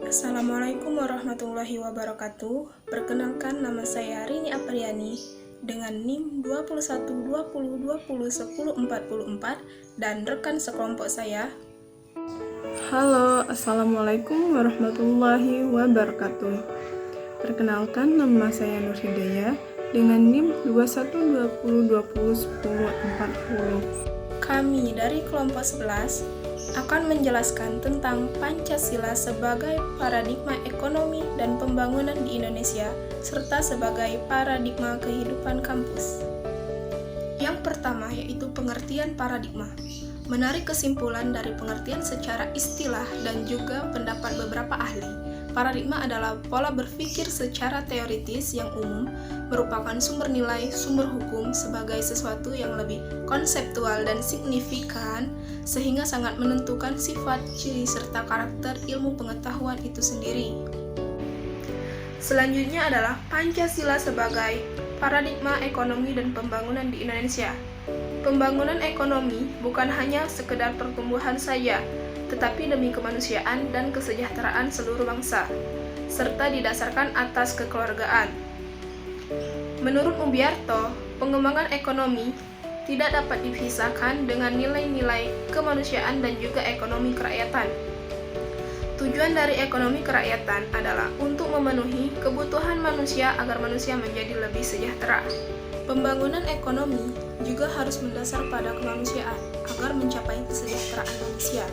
Assalamualaikum warahmatullahi wabarakatuh. Perkenalkan, nama saya Rini Apriani dengan NIM 2120201044 dan rekan sekelompok saya. Halo, Assalamualaikum warahmatullahi wabarakatuh. Perkenalkan, nama saya Nur Hidayah dengan NIM 2120201040. Kami dari kelompok 11 akan menjelaskan tentang Pancasila sebagai paradigma ekonomi dan pembangunan di Indonesia, serta sebagai paradigma kehidupan kampus. Yang pertama yaitu pengertian paradigma. Menarik kesimpulan dari pengertian secara istilah dan juga pendapat beberapa ahli, paradigma adalah pola berpikir secara teoritis yang umum, merupakan sumber nilai, sumber hukum sebagai sesuatu yang lebih konseptual dan signifikan, sehingga sangat menentukan sifat, ciri, serta karakter ilmu pengetahuan itu sendiri. Selanjutnya adalah Pancasila sebagai paradigma ekonomi dan pembangunan di Indonesia. Pembangunan ekonomi bukan hanya sekedar pertumbuhan saja, tetapi demi kemanusiaan dan kesejahteraan seluruh bangsa, serta didasarkan atas kekeluargaan. Menurut Mubiarto, pengembangan ekonomi tidak dapat dipisahkan dengan nilai-nilai kemanusiaan dan juga ekonomi kerakyatan. Tujuan dari ekonomi kerakyatan adalah untuk memenuhi kebutuhan manusia agar manusia menjadi lebih sejahtera. Pembangunan ekonomi juga harus mendasar pada kemanusiaan agar mencapai kesejahteraan manusia,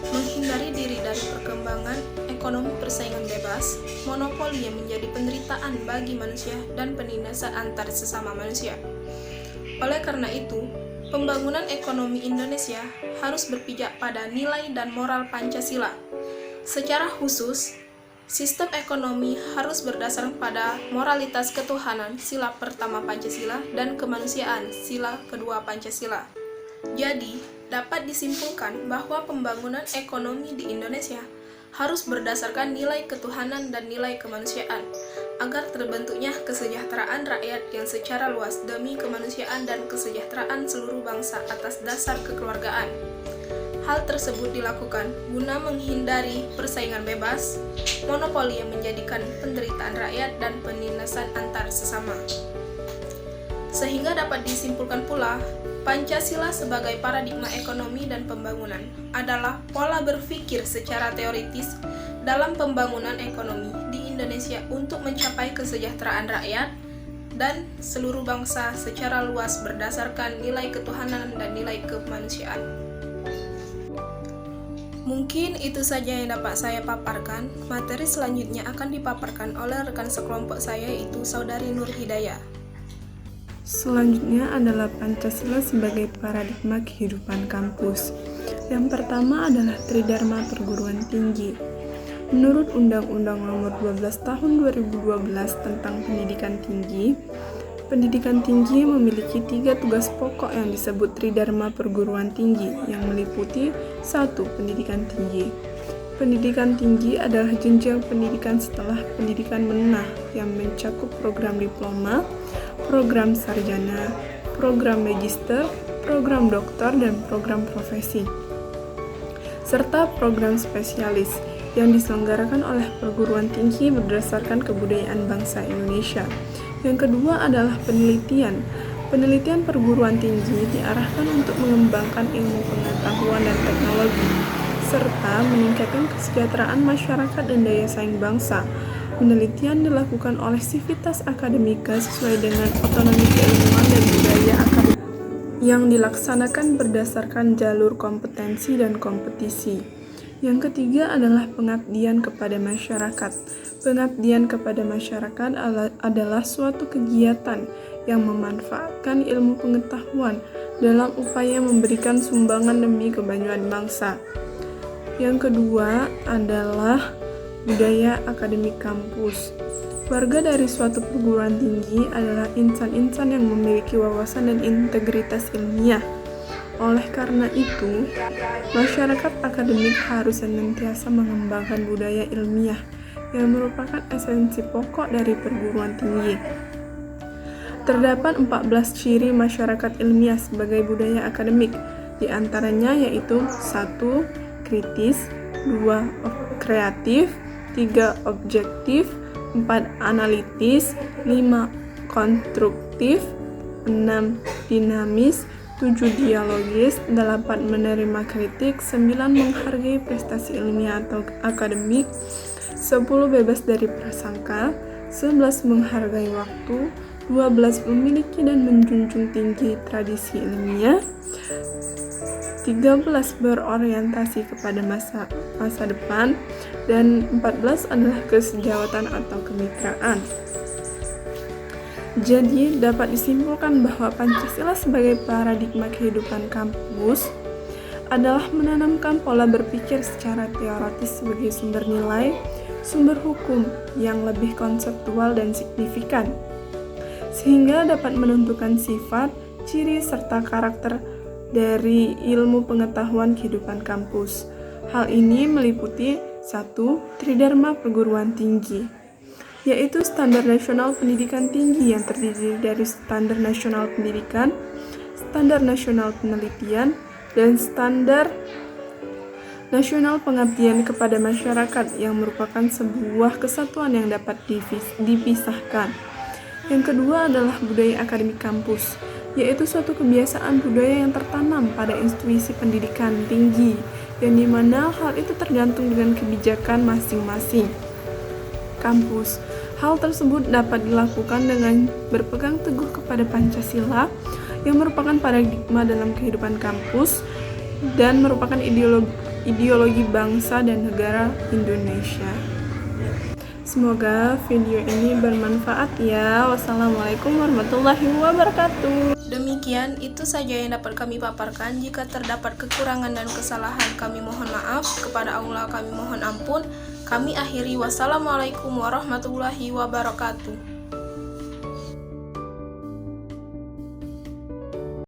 menghindari diri dari perkembangan ekonomi persaingan bebas, monopoli yang menjadi penderitaan bagi manusia, dan penindasan antar sesama manusia. Oleh karena itu, pembangunan ekonomi Indonesia harus berpijak pada nilai dan moral Pancasila. Secara khusus, sistem ekonomi harus berdasar pada moralitas ketuhanan, sila pertama Pancasila, dan kemanusiaan, sila kedua Pancasila. Jadi, dapat disimpulkan bahwa pembangunan ekonomi di Indonesia harus berdasarkan nilai ketuhanan dan nilai kemanusiaan, agar terbentuknya kesejahteraan rakyat yang secara luas demi kemanusiaan dan kesejahteraan seluruh bangsa atas dasar kekeluargaan. Hal tersebut dilakukan guna menghindari persaingan bebas, monopoli yang menjadikan penderitaan rakyat, dan penindasan antar sesama. Sehingga dapat disimpulkan pula, Pancasila sebagai paradigma ekonomi dan pembangunan adalah pola berpikir secara teoritis dalam pembangunan ekonomi di Indonesia untuk mencapai kesejahteraan rakyat dan seluruh bangsa secara luas berdasarkan nilai ketuhanan dan nilai kemanusiaan. Mungkin itu saja yang dapat saya paparkan. Materi selanjutnya akan dipaparkan oleh rekan sekelompok saya, yaitu Saudari Nur Hidayah. Selanjutnya adalah Pancasila sebagai paradigma kehidupan kampus. Yang pertama adalah Tridharma Perguruan Tinggi. Menurut Undang-Undang Nomor 12 Tahun 2012 tentang Pendidikan Tinggi memiliki 3 tugas pokok yang disebut Tridharma Perguruan Tinggi yang meliputi 1. Pendidikan tinggi. Pendidikan tinggi adalah jenjang pendidikan setelah pendidikan menengah yang mencakup program diploma, program sarjana, program magister, program doktor, dan program profesi, serta program spesialis yang diselenggarakan oleh perguruan tinggi berdasarkan kebudayaan bangsa Indonesia. Yang kedua adalah penelitian. Penelitian perguruan tinggi diarahkan untuk mengembangkan ilmu pengetahuan dan teknologi, serta meningkatkan kesejahteraan masyarakat dan daya saing bangsa. Penelitian dilakukan oleh sivitas akademika sesuai dengan otonomi keilmuan dan budaya akademik yang dilaksanakan berdasarkan jalur kompetensi dan kompetisi. Yang ketiga adalah pengabdian kepada masyarakat. Pengabdian kepada masyarakat adalah suatu kegiatan yang memanfaatkan ilmu pengetahuan dalam upaya memberikan sumbangan demi kemajuan bangsa. Yang kedua adalah budaya akademik kampus. Warga dari suatu perguruan tinggi adalah insan-insan yang memiliki wawasan dan integritas ilmiah. Oleh karena itu, masyarakat akademik harus senantiasa mengembangkan budaya ilmiah yang merupakan esensi pokok dari perguruan tinggi. Terdapat 14 ciri masyarakat ilmiah sebagai budaya akademik, di antaranya yaitu 1. Kritis, 2. Kreatif, 3. Objektif, 4. Analitis, 5. Konstruktif, 6. Dinamis, 7. Dialogis, 8. Menerima kritik, 9. Menghargai prestasi ilmiah atau akademik, 10. Bebas dari prasangka, 11. Menghargai waktu, 12. Memiliki dan menjunjung tinggi tradisi ilmiah, 13. Berorientasi kepada masa depan, dan 14 adalah kesejawatan atau kemitraan. Jadi, dapat disimpulkan bahwa Pancasila sebagai paradigma kehidupan kampus adalah menanamkan pola berpikir secara teoritis sebagai sumber nilai, sumber hukum yang lebih konseptual dan signifikan, sehingga dapat menentukan sifat, ciri, serta karakter dari ilmu pengetahuan kehidupan kampus. Hal ini meliputi 1. Tridharma perguruan tinggi, yaitu standar nasional pendidikan tinggi yang terdiri dari standar nasional pendidikan, standar nasional penelitian, dan standar nasional pengabdian kepada masyarakat yang merupakan sebuah kesatuan yang dapat dipisahkan. Yang kedua adalah budaya akademik kampus, yaitu suatu kebiasaan budaya yang tertanam pada institusi pendidikan tinggi, yang dimana hal itu tergantung dengan kebijakan masing-masing kampus. Hal tersebut dapat dilakukan dengan berpegang teguh kepada Pancasila yang merupakan paradigma dalam kehidupan kampus dan merupakan ideologi bangsa dan negara Indonesia. Semoga video ini bermanfaat ya. Wassalamualaikum warahmatullahi wabarakatuh. Demikian, itu saja yang dapat kami paparkan. Jika terdapat kekurangan dan kesalahan, kami mohon maaf. Kepada Allah kami mohon ampun. Kami akhiri. Wassalamualaikum warahmatullahi wabarakatuh.